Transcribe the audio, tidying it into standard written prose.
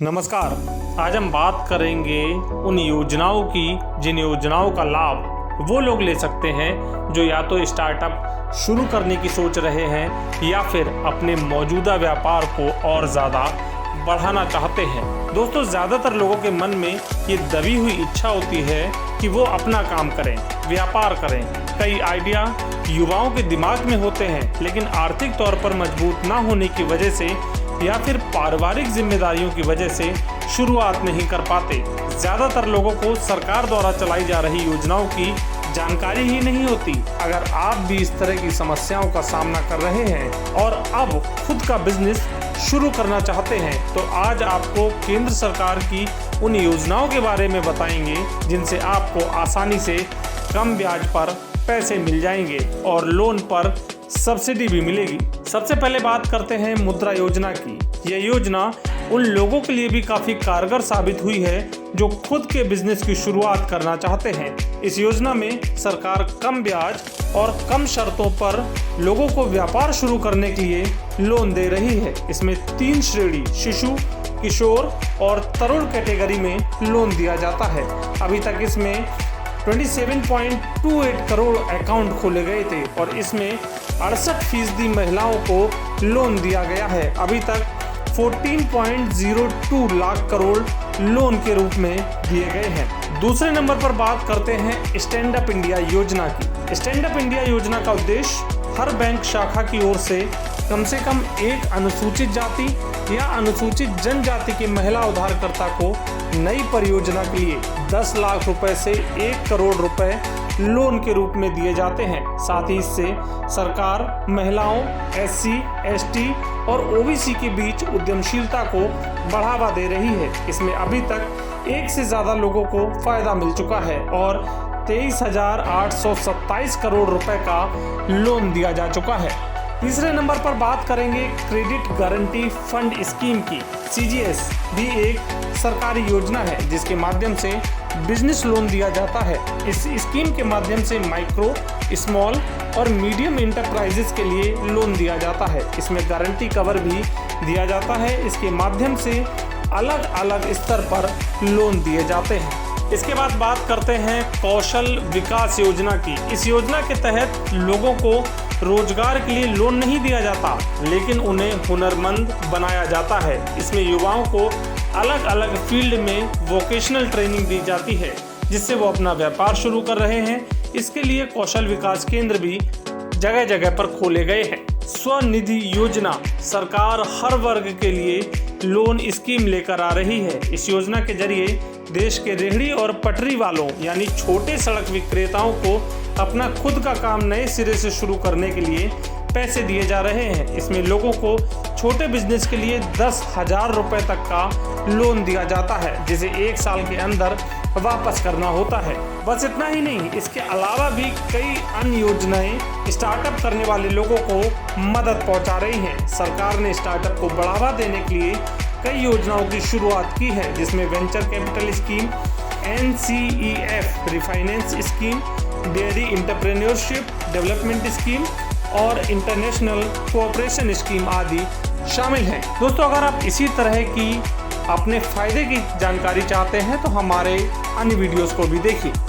नमस्कार। आज हम बात करेंगे उन योजनाओं की जिन योजनाओं का लाभ वो लोग ले सकते हैं जो या तो स्टार्टअप शुरू करने की सोच रहे हैं या फिर अपने मौजूदा व्यापार को और ज़्यादा बढ़ाना चाहते हैं। दोस्तों, ज़्यादातर लोगों के मन में ये दबी हुई इच्छा होती है कि वो अपना काम करें, व्यापार करें। कई आइडिया युवाओं के दिमाग में होते हैं, लेकिन आर्थिक तौर पर मजबूत ना होने की वजह से या फिर पारिवारिक जिम्मेदारियों की वजह से शुरुआत नहीं कर पाते। ज़्यादातर लोगों को सरकार द्वारा चलाई जा रही योजनाओं की जानकारी ही नहीं होती। अगर आप भी इस तरह की समस्याओं का सामना कर रहे हैं और अब खुद का बिजनेस शुरू करना चाहते हैं, तो आज आपको केंद्र सरकार की उन योजनाओं के बारे में बताएंगे जिनसे आपको आसानी से कम ब्याज पर पैसे मिल जाएंगे और लोन पर सब्सिडी भी मिलेगी। सबसे पहले बात करते हैं मुद्रा योजना की। यह योजना उन लोगों के लिए भी काफी कारगर साबित हुई है जो खुद के बिजनेस की शुरुआत करना चाहते हैं। इस योजना में सरकार कम ब्याज और कम शर्तों पर लोगों को व्यापार शुरू करने के लिए लोन दे रही है। इसमें 3 श्रेणी शिशु, किशोर और तरुण कैटेगरी में लोन दिया जाता है। अभी तक इसमें 27.28 करोड़ अकाउंट खोले गए थे और इसमें 68% महिलाओं को लोन दिया गया है। अभी तक 14.02 लाख करोड़ लोन के रूप में दिए गए हैं। दूसरे नंबर पर बात करते हैं स्टैंड अप इंडिया योजना की। स्टैंड अप इंडिया योजना का उद्देश्य हर बैंक शाखा की ओर से कम एक अनुसूचित जाति या अनुसूचित जनजाति की महिला उधारकर्ता को नई परियोजना के लिए 10 लाख रुपए से 1 करोड़ रुपए लोन के रूप में दिए जाते हैं। साथ ही इससे सरकार महिलाओं, SC, ST और OBC के बीच उद्यमशीलता को बढ़ावा दे रही है। इसमें अभी तक 1 से ज़्यादा लोगों को फायदा मिल चुका है और 23,827 करोड़ रुपए का लोन दिया जा चुका है। तीसरे नंबर पर बात करेंगे क्रेडिट गारंटी फंड स्कीम की। CGS भी एक सरकारी योजना है जिसके माध्यम से बिजनेस लोन दिया जाता है। इस स्कीम के माध्यम से माइक्रो, स्मॉल और मीडियम इंटरप्राइजेस के लिए लोन दिया जाता है। इसमें गारंटी कवर भी दिया जाता है। इसके माध्यम से अलग अलग स्तर पर लोन दिए जाते हैं। इसके बाद बात करते हैं कौशल विकास योजना की। इस योजना के तहत लोगों को रोजगार के लिए लोन नहीं दिया जाता, लेकिन उन्हें हुनरमंद बनाया जाता है। इसमें युवाओं को अलग अलग फील्ड में वोकेशनल ट्रेनिंग दी जाती है जिससे वो अपना व्यापार शुरू कर रहे हैं। इसके लिए कौशल विकास केंद्र भी जगह जगह पर खोले गए हैं। स्वनिधि योजना सरकार हर वर्ग के लिए लोन स्कीम लेकर आ रही है। इस योजना के जरिए देश के रेहड़ी और पटरी वालों यानी छोटे सड़क विक्रेताओं को अपना खुद का काम नए सिरे से शुरू करने के लिए पैसे दिए जा रहे हैं। इसमें लोगों को छोटे बिजनेस के लिए 10,000 रुपए तक का लोन दिया जाता है जिसे 1 साल के अंदर वापस करना होता है। बस इतना ही नहीं, इसके अलावा भी कई अन्य योजनाएं स्टार्टअप करने वाले लोगों को मदद पहुंचा रही हैं। सरकार ने स्टार्टअप को बढ़ावा देने के लिए कई योजनाओं की शुरुआत की है जिसमें venture capital scheme, NCEF refinance scheme, dairy entrepreneurship development scheme और इंटरनेशनल कोऑपरेशन स्कीम आदि शामिल हैं। दोस्तों, अगर आप इसी तरह की अपने फायदे की जानकारी चाहते हैं तो हमारे अन्य वीडियोस को भी देखिए।